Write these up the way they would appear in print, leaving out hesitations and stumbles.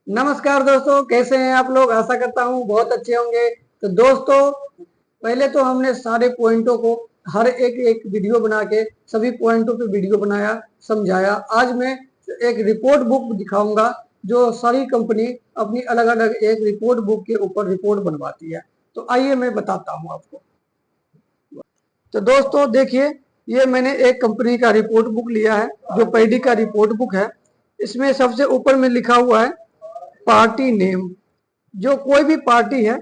नमस्कार दोस्तों, कैसे हैं आप लोग। आशा करता हूँ बहुत अच्छे होंगे। तो दोस्तों, पहले तो हमने सारे पॉइंटों को हर एक एक वीडियो बना के सभी पॉइंटों पे वीडियो बनाया, समझाया। आज मैं एक रिपोर्ट बुक दिखाऊंगा जो सारी कंपनी अपनी अलग अलग एक रिपोर्ट बुक के ऊपर रिपोर्ट बनवाती है। तो आइए मैं बताता हूँ आपको। तो दोस्तों देखिए, ये मैंने एक कंपनी का रिपोर्ट बुक लिया है जो पैडी का रिपोर्ट बुक है। इसमें सबसे ऊपर में लिखा हुआ है पार्टी नेम। जो कोई भी पार्टी है,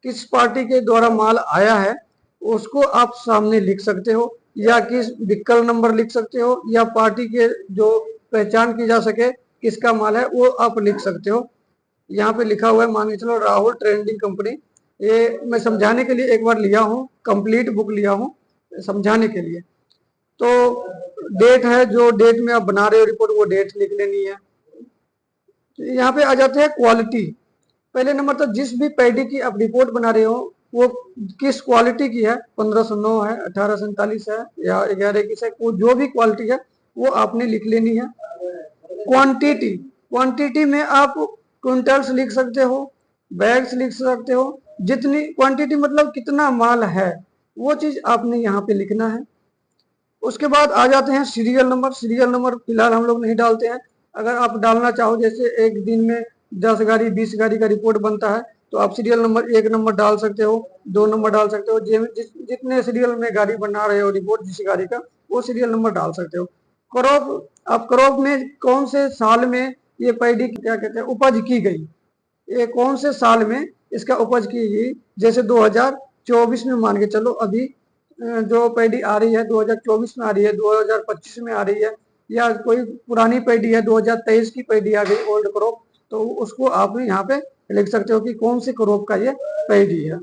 किस पार्टी के द्वारा माल आया है उसको आप सामने लिख सकते हो, या किस व्हीकल नंबर लिख सकते हो, या पार्टी के जो पहचान की जा सके किसका माल है वो आप लिख सकते हो। यहाँ पे लिखा हुआ है, मान के चलो राहुल ट्रेंडिंग कंपनी। ये मैं समझाने के लिए एक बार लिया हूँ, कंप्लीट बुक लिया हूँ समझाने के लिए। तो डेट है, जो डेट में आप बना रहे हो रिपोर्ट वो डेट लिख लेनी है। तो यहाँ पे आ जाते हैं क्वालिटी। पहले नंबर तो जिस भी पैडी की आप रिपोर्ट बना रहे हो वो किस क्वालिटी की है, 1509 है, 1847 है, या 1121 है, वो जो भी क्वालिटी है वो आपने लिख लेनी है। क्वांटिटी, क्वांटिटी में आप क्विंटल्स लिख सकते हो, बैग्स लिख सकते हो। जितनी क्वांटिटी मतलब कितना माल है वो चीज आपने यहाँ पे लिखना है। उसके बाद आ जाते हैं सीरियल नंबर। सीरियल नंबर फिलहाल हम लोग नहीं डालते हैं। अगर आप डालना चाहो, जैसे एक दिन में 10 गाड़ी 20 गाड़ी का रिपोर्ट बनता है, तो आप सीरियल नंबर 1 नंबर डाल सकते हो, 2 नंबर डाल सकते हो। जितने सीरियल में गाड़ी बना रहे हो रिपोर्ट जिस गाड़ी का, वो सीरियल नंबर डाल सकते हो। क्रॉप, आप क्रॉप में कौन से साल में ये पैडी क्या कहते हैं उपज की गई, ये कौन से साल में इसका उपज की गई। जैसे 2024 में मान के चलो, अभी जो पैडी आ रही है 2024 में आ रही है, 2025 में आ रही है, या कोई पुरानी पैडी है 2023 की पैडी आ गई ओल्ड क्रॉप, तो उसको आप यहाँ पे लिख सकते हो कि कौन से क्रॉप का ये पैडी है।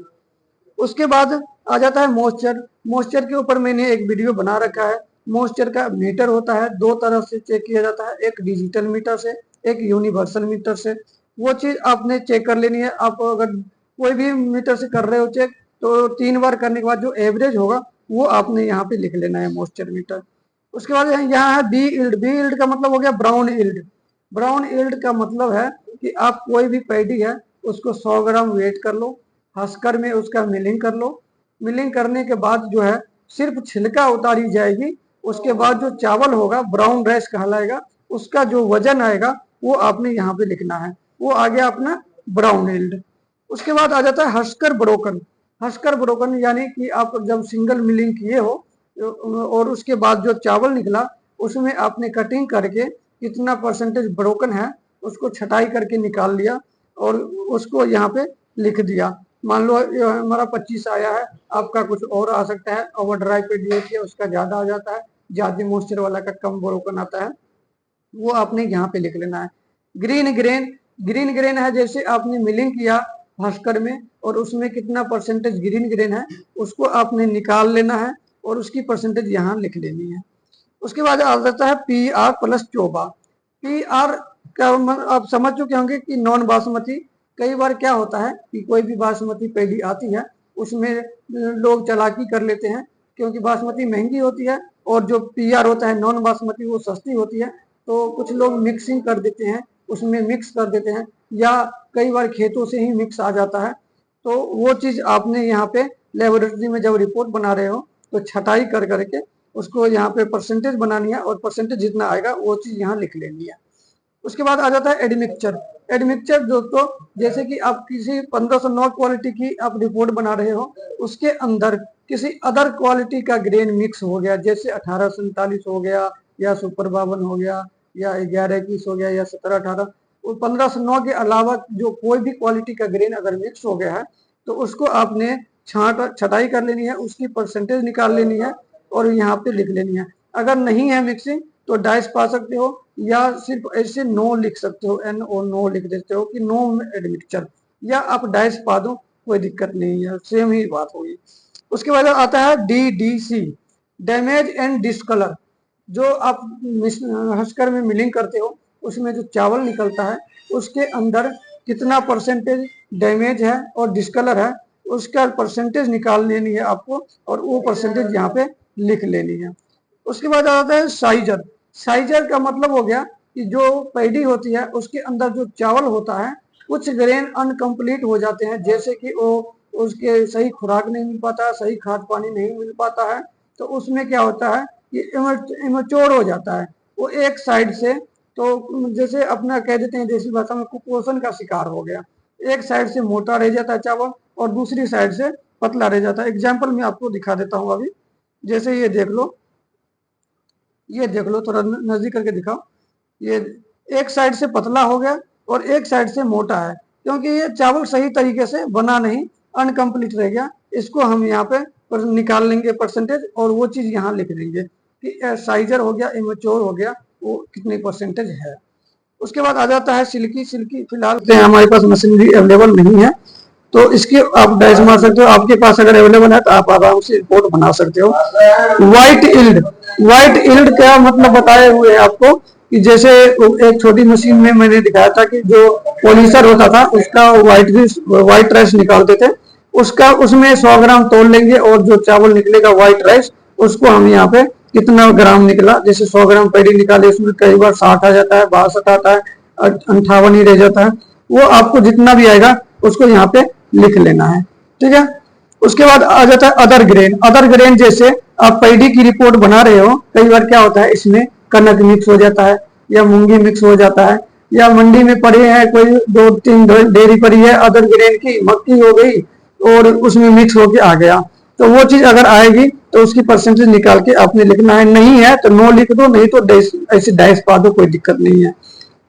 उसके बाद आ जाता है मॉइस्चर। मॉइस्चर के ऊपर मैंने एक वीडियो बना रखा है। मॉइस्चर का मीटर होता है, दो तरह से चेक किया जाता है, एक डिजिटल मीटर से, एक यूनिवर्सल मीटर से। वो चीज आपने चेक कर लेनी है। आप अगर कोई भी मीटर से कर रहे हो चेक, तो 3 बार करने के बाद जो एवरेज होगा वो आपने यहाँ पे लिख लेना है, मॉइस्चर मीटर। उसके बाद यहाँ है बी इल्ड। बी इल्ड का मतलब हो गया ब्राउन इल्ड। ब्राउन इल्ड का मतलब है कि आप कोई भी पैडी है उसको 100 ग्राम वेट कर लो, हस्कर में उसका मिलिंग कर लो। मिलिंग करने के बाद जो है सिर्फ छिलका उतारी जाएगी। उसके बाद जो चावल होगा ब्राउन राइस कहलाएगा, उसका जो वजन आएगा वो आपने यहाँ पे लिखना है। वो आ गया अपना ब्राउन इल्ड। उसके बाद आ जाता है हस्कर ब्रोकन। हस्कर ब्रोकन यानी कि आप जब सिंगल मिलिंग किए हो और उसके बाद जो चावल निकला उसमें आपने कटिंग करके कितना परसेंटेज ब्रोकन है उसको छटाई करके निकाल लिया और उसको यहाँ पे लिख दिया। मान लो हमारा 25 आया है, आपका कुछ और आ सकता है। ओवर ड्राई पे दिए उसका ज्यादा आ जाता है, ज्यादा मॉइस्चर वाला का कम ब्रोकन आता है, वो आपने यहाँ पे लिख लेना है। ग्रीन ग्रेन, ग्रीन ग्रेन है जैसे आपने मिलिंग किया भास्कर में और उसमें कितना परसेंटेज ग्रीन ग्रेन है उसको आपने निकाल लेना है और उसकी परसेंटेज यहाँ लिख लेनी है। उसके बाद आ जाता है पी आर प्लस चोबा। पी आर का आप समझ चुके होंगे कि नॉन बासमती। कई बार क्या होता है कि कोई भी बासमती पैडी आती है उसमें लोग चालाकी कर लेते हैं, क्योंकि बासमती महंगी होती है और जो पी आर होता है नॉन बासमती वो सस्ती होती है। तो कुछ लोग मिक्सिंग कर देते हैं, उसमें मिक्स कर देते हैं, या कई बार खेतों से ही मिक्स आ जाता है। तो वो चीज आपने यहाँ पे लेबोरेटरी में जब रिपोर्ट बना रहे हो तो छटाई कर करके उसको यहाँ पे परसेंटेज बनानी है और परसेंटेज जितना आएगा वो चीज यहाँ लिख लेनी है। उसके बाद आ जाता है एडमिक्सचर। एडमिक्सचर दोस्तों, जैसे कि आप किसी 1509 क्वालिटी की आप रिपोर्ट बना रहे हो, उसके अंदर किसी अदर क्वालिटी का ग्रेन मिक्स हो गया, जैसे 1847 हो गया, या सुपर 52 हो गया, या 1121 हो गया, या 1718, 1509 के अलावा जो कोई भी क्वालिटी का ग्रेन अगर मिक्स हो गया है तो उसको आपने छटाई कर लेनी है, उसकी परसेंटेज निकाल लेनी है और यहाँ पे लिख लेनी है। अगर नहीं है मिक्सिंग तो डाइस पा सकते हो, या सिर्फ ऐसे नो लिख सकते हो, एन ओ नो लिख देते हो कि नो एडमिक्सचर, या आप डाइस पा दो, कोई दिक्कत नहीं है, सेम ही बात होगी। उसके बाद आता है DDC, डैमेज एंड डिस्कलर। जो आप हस्कर में मिलिंग करते हो उसमें जो चावल निकलता है उसके अंदर कितना परसेंटेज डैमेज है और डिस्कलर है उसका परसेंटेज निकाल लेनी है आपको और वो परसेंटेज यहाँ पे लिख लेनी है। उसके बाद आता है साइजर। साइजर का मतलब हो गया कि जो पैडी होती है उसके अंदर जो चावल होता है कुछ ग्रेन अनकम्प्लीट हो जाते हैं, जैसे कि वो उसके सही खुराक नहीं मिल पाता है, सही खाद पानी नहीं मिल पाता है, तो उसमें क्या होता है कि इमेच्योर हो जाता है वो एक साइड से। तो जैसे अपना कह देते हैं देसी भाषा में कुपोषण का शिकार हो गया, एक साइड से मोटा रह जाता है चावल और दूसरी साइड से पतला रह जाता है। एग्जाम्पल मैं आपको दिखा देता हूँ अभी, जैसे ये देख लो, ये देख लो, थोड़ा नजदीक करके दिखाओ। ये एक साइड से पतला हो गया और एक साइड से मोटा है, क्योंकि ये चावल सही तरीके से बना नहीं, अनकम्प्लीट रह गया। इसको हम यहाँ पे निकाल लेंगे परसेंटेज और वो चीज यहाँ लिख देंगे कि साइजर हो गया, इमेच्योर हो गया, वो कितने परसेंटेज है। उसके बाद आ जाता है सिल्की। सिल्की फिलहाल हमारे पास मशीनरी अवेलेबल नहीं है, तो इसकी आप डाइस मार सकते हो। आपके पास अगर अवेलेबल है तो आप आराम से रिपोर्ट बना सकते हो। व्हाइट इल्ड, व्हाइट इल्ड क्या मतलब बताए हुए हैं आपको कि जैसे एक छोटी मशीन में मैंने दिखाया था कि जो पॉलिशर होता था उसका व्हाइट राइस निकालते थे, उसका उसमें 100 ग्राम तोल लेंगे और जो चावल निकलेगा व्हाइट राइस उसको हम यहाँ पे कितना ग्राम निकला, जैसे 100 ग्राम पैडी निकाले उसमें कई बार 60 आ जाता है, 62 आता है, 58 ही रह जाता है, वो आपको जितना भी आएगा उसको यहाँ पे लिख लेना है। ठीक है, उसके बाद आ जाता है अदर ग्रेन। अदर ग्रेन जैसे आप पैडी की रिपोर्ट बना रहे हो, कई बार क्या होता है इसमें कनक मिक्स हो जाता है या मूंगी मिक्स हो जाता है, या मंडी में पड़े हैं कोई 2-3 डेयरी पड़ी है अदर ग्रेन की, मक्की हो गई और उसमें मिक्स होके आ गया, तो वो चीज अगर आएगी तो उसकी परसेंटेज निकाल के आपने लिखना है। नहीं है तो नो लिख दो, नहीं तो ऐसे डैश पा दो, कोई दिक्कत नहीं है।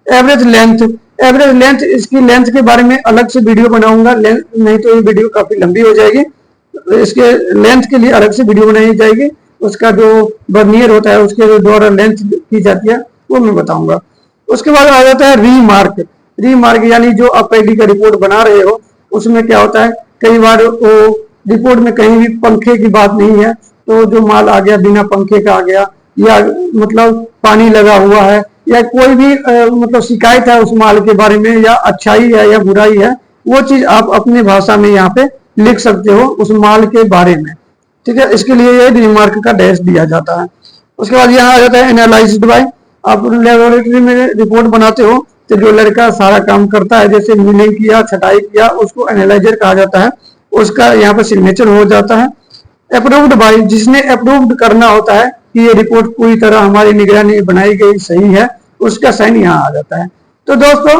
एवरेज लेंथ, एवरेज लेंथ, इसकी लेंथ के बारे में अलग से वीडियो बनाऊंगा, नहीं तो ये वीडियो काफी लंबी हो जाएगी, तो इसके लेंथ के लिए अलग से वीडियो बनाई जाएगी। उसका जो बर्नियर होता है उसके द्वारा लेंथ की जाती है वो मैं बताऊंगा। उसके बाद आ जाता है रीमार्क। रीमार्क यानी जो आप पैडी का रिपोर्ट बना रहे हो उसमें क्या होता है, कई बार वो रिपोर्ट में कहीं भी पंखे की बात नहीं है, तो जो माल आ गया बिना पंखे का आ गया, या मतलब पानी लगा हुआ है, या कोई भी मतलब शिकायत है उस माल के बारे में, या अच्छाई है या बुराई है, वो चीज आप अपनी भाषा में यहाँ पे लिख सकते हो उस माल के बारे में। ठीक है, इसके लिए ये रिमार्क का डैश दिया जाता है। उसके बाद यहाँ आ जाता है एनालाइज्ड बाय। आप लेबोरेटरी में रिपोर्ट बनाते हो तो जो लड़का सारा काम करता है, जैसे मिलिंग किया, छटाई किया, उसको एनालाइजर कहा जाता है, उसका यहाँ पे सिग्नेचर हो जाता है। अप्रूव्ड बाय, जिसने अप्रूव्ड करना होता है कि ये रिपोर्ट पूरी तरह हमारी निगरानी बनाई गई सही है, उसका साइन यहाँ आ जाता है। तो दोस्तों